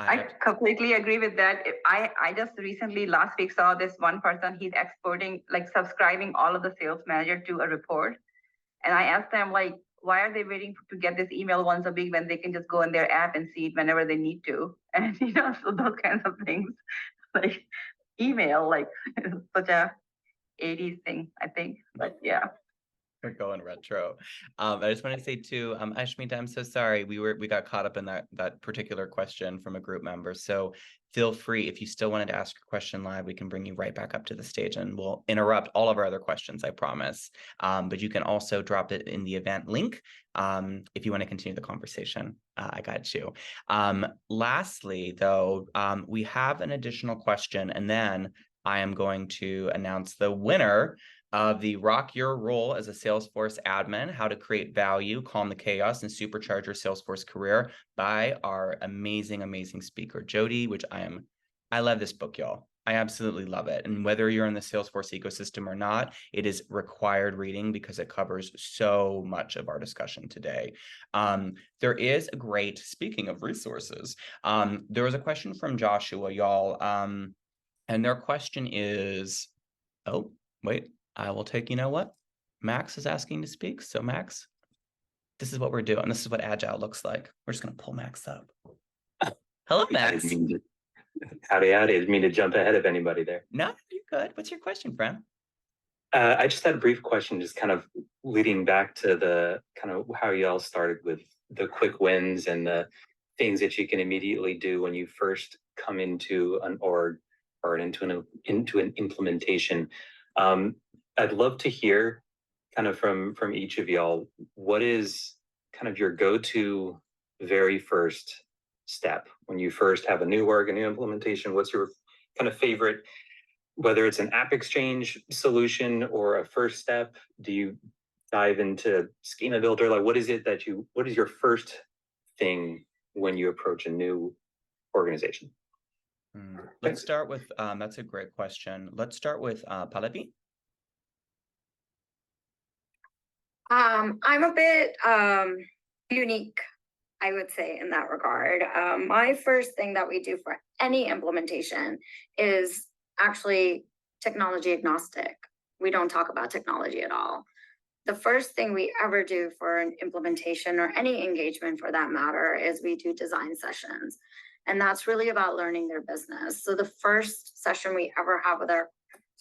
I completely agree with that. I just recently last week saw this one person, he's exporting, subscribing all of the sales manager to a report. And I asked them, why are they waiting to get this email once a week when they can just go in their app and see it whenever they need to? And, so those kinds of things, email, is such a 80s thing, I think. But yeah. We're going retro. I just want to say too, Ashmita, I'm so sorry. We got caught up in that particular question from a group member. So feel free, if you still wanted to ask your question live, we can bring you right back up to the stage and we'll interrupt all of our other questions, I promise. But you can also drop it in the event link if you want to continue the conversation. I got you. Lastly, though, we have an additional question, and then I am going to announce the winner of the Rock Your Role as a Salesforce Admin, How to Create Value, Calm the Chaos, and Supercharge Your Salesforce Career by our amazing, amazing speaker, Jody, which I love this book, y'all. I absolutely love it. And whether you're in the Salesforce ecosystem or not, it is required reading because it covers so much of our discussion today. There is a great, speaking of resources, there was a question from Joshua, y'all, and their question is, oh, wait. I will take, Max is asking to speak. So Max, this is what we're doing. This is what Agile looks like. We're just going to pull Max up. Hello, Max. Howdy. I didn't mean to jump ahead of anybody there. No, you're good. What's your question, friend? I just had a brief question, just kind of leading back to the kind of how you all started with the quick wins and the things that you can immediately do when you first come into an org or into an implementation. I'd love to hear kind of from each of y'all, what is kind of your go-to very first step when you first have a new org, a new implementation? What's your kind of favorite, whether it's an app exchange solution or a first step? Do you dive into schema builder? What is your first thing when you approach a new organization? Let's start with, that's a great question. Let's start with Pallavi. I'm a bit unique, I would say, in that regard. My first thing that we do for any implementation is actually technology agnostic. We don't talk about technology at all. The first thing we ever do for an implementation or any engagement for that matter is we do design sessions. And that's really about learning their business. So the first session we ever have with our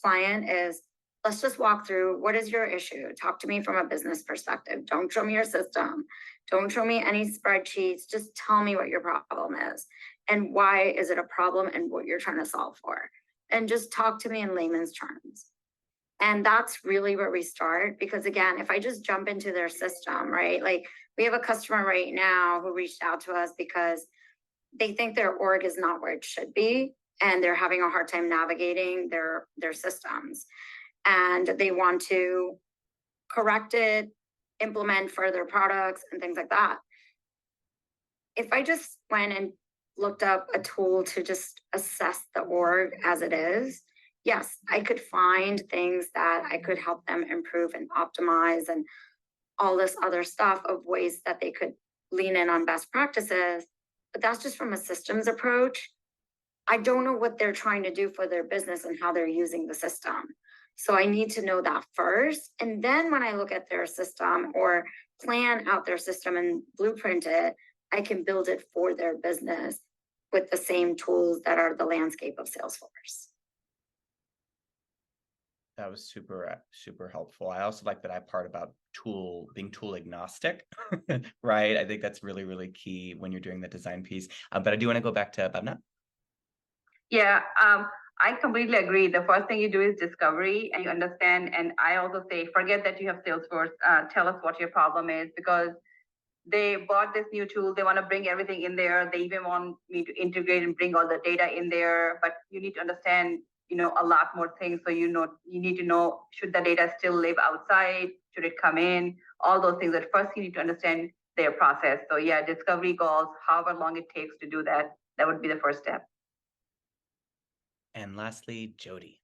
client is, let's just walk through, what is your issue? Talk to me from a business perspective. Don't show me your system. Don't show me any spreadsheets. Just tell me what your problem is and why is it a problem and what you're trying to solve for. And just talk to me in layman's terms. And that's really where we start, because again, if I just jump into their system, right? Like we have a customer right now who reached out to us because they think their org is not where it should be, and they're having a hard time navigating their systems. And they want to correct it, implement further products and things like that. If I just went and looked up a tool to just assess the org as it is, yes, I could find things that I could help them improve and optimize and all this other stuff of ways that they could lean in on best practices. But that's just from a systems approach. I don't know what they're trying to do for their business and how they're using the system. So I need to know that first. And then when I look at their system or plan out their system and blueprint it, I can build it for their business with the same tools that are the landscape of Salesforce. That was super, super helpful. I also like that part about being tool agnostic, right? I think that's really, really key when you're doing the design piece. But I do want to go back to Bhavana. Yeah, I completely agree. The first thing you do is discovery and you understand. And I also say, forget that you have Salesforce. Tell us what your problem is, because they bought this new tool. They want to bring everything in there. They even want me to integrate and bring all the data in there. But you need to understand, a lot more things. So, you need to know, should the data still live outside? Should it come in? All those things. At first, you need to understand their process. So yeah, discovery calls, however long it takes to do that, that would be the first step. And lastly, Jody.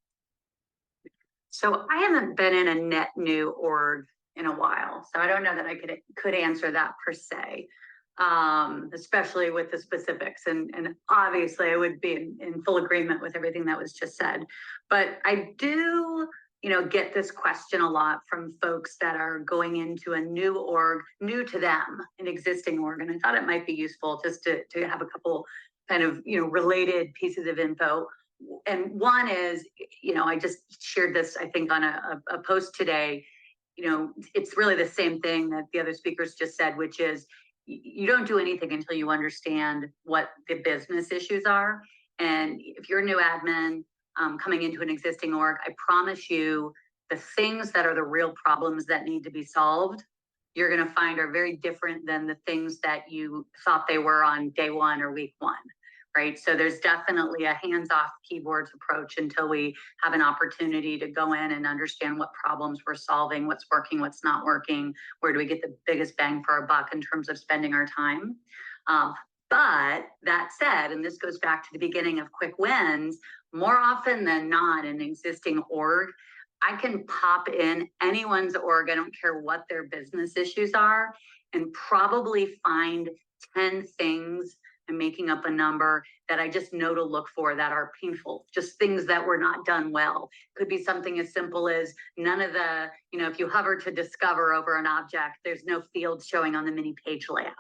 So I haven't been in a net new org in a while, so I don't know that I could answer that per se, especially with the specifics. And obviously, I would be in full agreement with everything that was just said. But I do, get this question a lot from folks that are going into a new org, new to them, an existing org. And I thought it might be useful just to have a couple kind of, related pieces of info. And one is, I just shared this, I think, on a post today. It's really the same thing that the other speakers just said, which is you don't do anything until you understand what the business issues are. And if you're a new admin coming into an existing org, I promise you the things that are the real problems that need to be solved, you're going to find are very different than the things that you thought they were on day one or week one. Right. So there's definitely a hands-off keyboards approach until we have an opportunity to go in and understand what problems we're solving, what's working, what's not working, where do we get the biggest bang for our buck in terms of spending our time. But that said, and this goes back to the beginning of quick wins, more often than not in existing org, I can pop in anyone's org, I don't care what their business issues are, and probably find 10 things, I'm making up a number, that I just know to look for that are painful, just things that were not done well. Could be something as simple as none of the, if you hover to discover over an object, there's no fields showing on the mini page layout.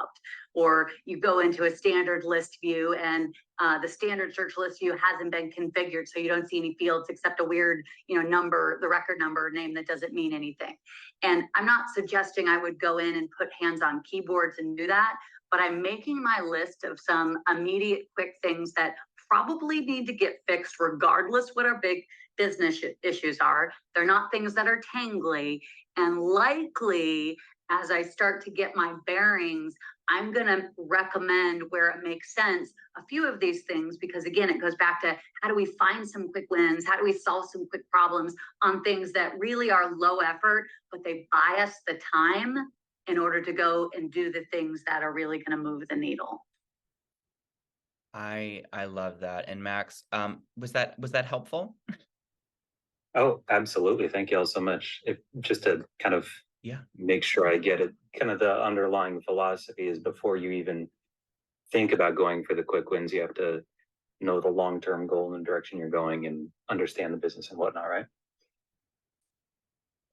Or you go into a standard list view and the standard search list view hasn't been configured, so you don't see any fields except a weird, number, the record number name that doesn't mean anything. And I'm not suggesting I would go in and put hands on keyboards and do that, but I'm making my list of some immediate quick things that probably need to get fixed regardless what our big business issues are. They're not things that are tangly, and likely as I start to get my bearings, I'm going to recommend where it makes sense a few of these things, because again, it goes back to how do we find some quick wins? How do we solve some quick problems on things that really are low effort, but they buy us the time in order to go and do the things that are really going to move the needle. I love that. And Max, was that helpful? Oh, absolutely. Thank you all so much. Just to kind of make sure I get it, kind of the underlying philosophy is before you even think about going for the quick wins, you have to know the long-term goal and direction you're going and understand the business and whatnot, right?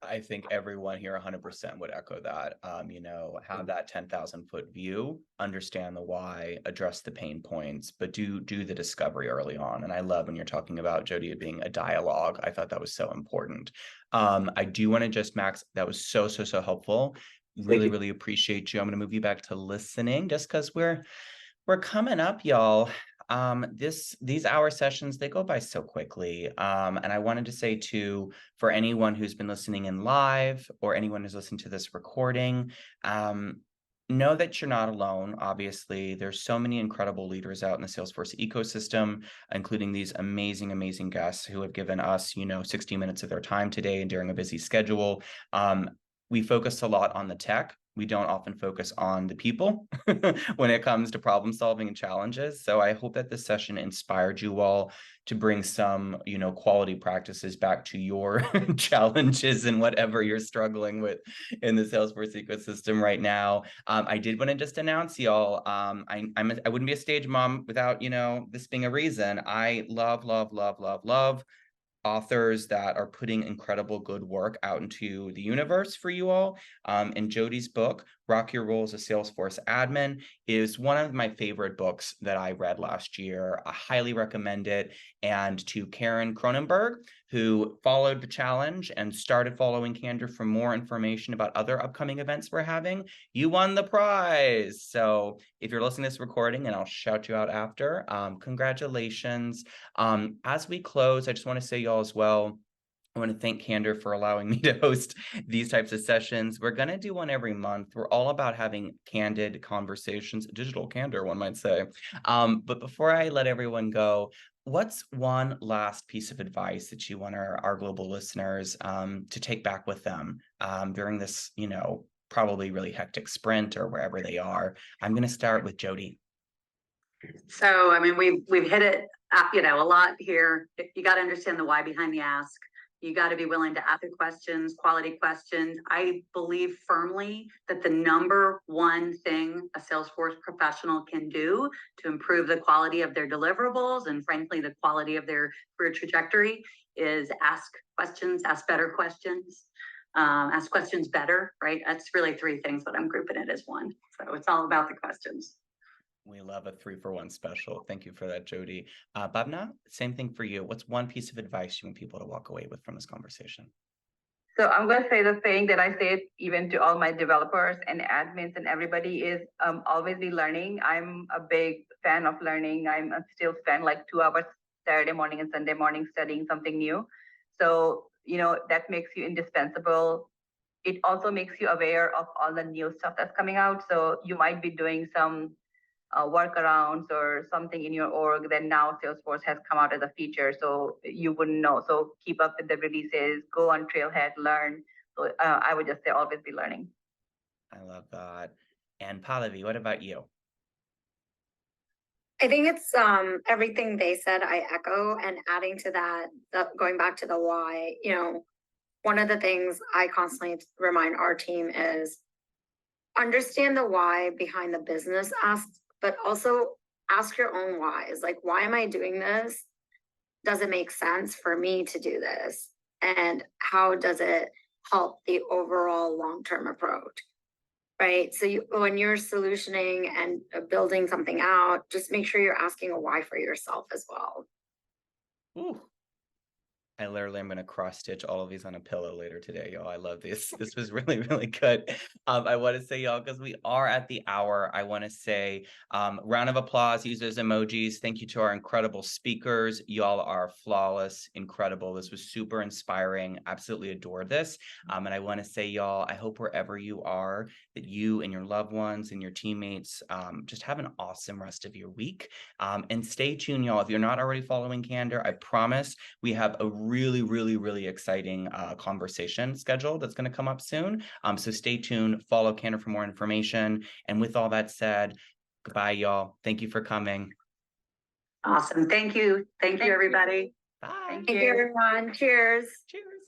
I think everyone here 100% would echo that. Have that 10,000 foot view, understand the why, address the pain points, but do the discovery early on. And I love when you're talking about, Jody, it being a dialogue. I thought that was so important. I do want to just, Max, that was so helpful. Really appreciate you. I'm going to move you back to listening just because we're coming up, y'all. these hour sessions, they go by so quickly. And I wanted to say too, for anyone who's been listening in live or anyone who's listening to this recording, know that you're not alone. Obviously, there's so many incredible leaders out in the Salesforce ecosystem, including these amazing, amazing guests who have given us, 60 minutes of their time today and during a busy schedule. We focus a lot on the tech. We don't often focus on the people when it comes to problem solving and challenges. So I hope that this session inspired you all to bring some, quality practices back to your challenges and whatever you're struggling with in the Salesforce ecosystem right now. I did want to just announce, y'all, I wouldn't be a stage mom without, this being a reason. I love, love, love, love, love authors that are putting incredible good work out into the universe for you all. And Jody's book, Rock Your Role as a Salesforce Admin, is one of my favorite books that I read last year. I highly recommend it. And to Karen Cronenberg, who followed the challenge and started following Kander for more information about other upcoming events we're having, you won the prize. So if you're listening to this recording, and I'll shout you out after, congratulations. As we close, I just want to say, y'all, as well, I want to thank Kander for allowing me to host these types of sessions. We're going to do one every month. We're all about having candid conversations, digital candor, one might say. But before I let everyone go, what's one last piece of advice that you want our global listeners to take back with them during this, probably really hectic sprint or wherever they are? I'm going to start with Jody. So, I mean, we've hit it, a lot here. You got to understand the why behind the ask. You got to be willing to ask the questions, quality questions. I believe firmly that the number one thing a Salesforce professional can do to improve the quality of their deliverables and frankly, the quality of their career trajectory is ask questions, ask better questions, ask questions better, right? That's really three things, but I'm grouping it as one. So it's all about the questions. We love a 3-for-1 special. Thank you for that, Jody. Bhavana, same thing for you. What's one piece of advice you want people to walk away with from this conversation? So I'm going to say the thing that I say even to all my developers and admins and everybody is always be learning. I'm a big fan of learning. I'm still spend like 2 hours Saturday morning and Sunday morning studying something new. So, that makes you indispensable. It also makes you aware of all the new stuff that's coming out. So you might be doing some workarounds or something in your org that now Salesforce has come out as a feature, so you wouldn't know. So keep up with the releases, go on Trailhead, learn. So I would just say always be learning. I love that. And Pallavi, what about you? I think it's everything they said, I echo, and adding to that, going back to the why, one of the things I constantly remind our team is understand the why behind the business asks, but also ask your own whys. Like, why am I doing this? Does it make sense for me to do this? And how does it help the overall long-term approach? Right? So when you're solutioning and building something out, just make sure you're asking a why for yourself as well. Ooh. I literally am going to cross stitch all of these on a pillow later today, y'all. I love this. This was really, really good. I want to say, y'all, because we are at the hour, I want to say round of applause, use those emojis. Thank you to our incredible speakers. Y'all are flawless, incredible. This was super inspiring. Absolutely adored this. And I want to say, y'all, I hope wherever you are, that you and your loved ones and your teammates just have an awesome rest of your week. And stay tuned, y'all. If you're not already following Kander, I promise we have a really, really, really exciting conversation schedule that's going to come up soon. So stay tuned, follow Kander for more information. And with all that said, goodbye, y'all. Thank you for coming. Awesome. Thank you. Thank you, everybody. Bye. Thank you, everyone. Cheers. Cheers.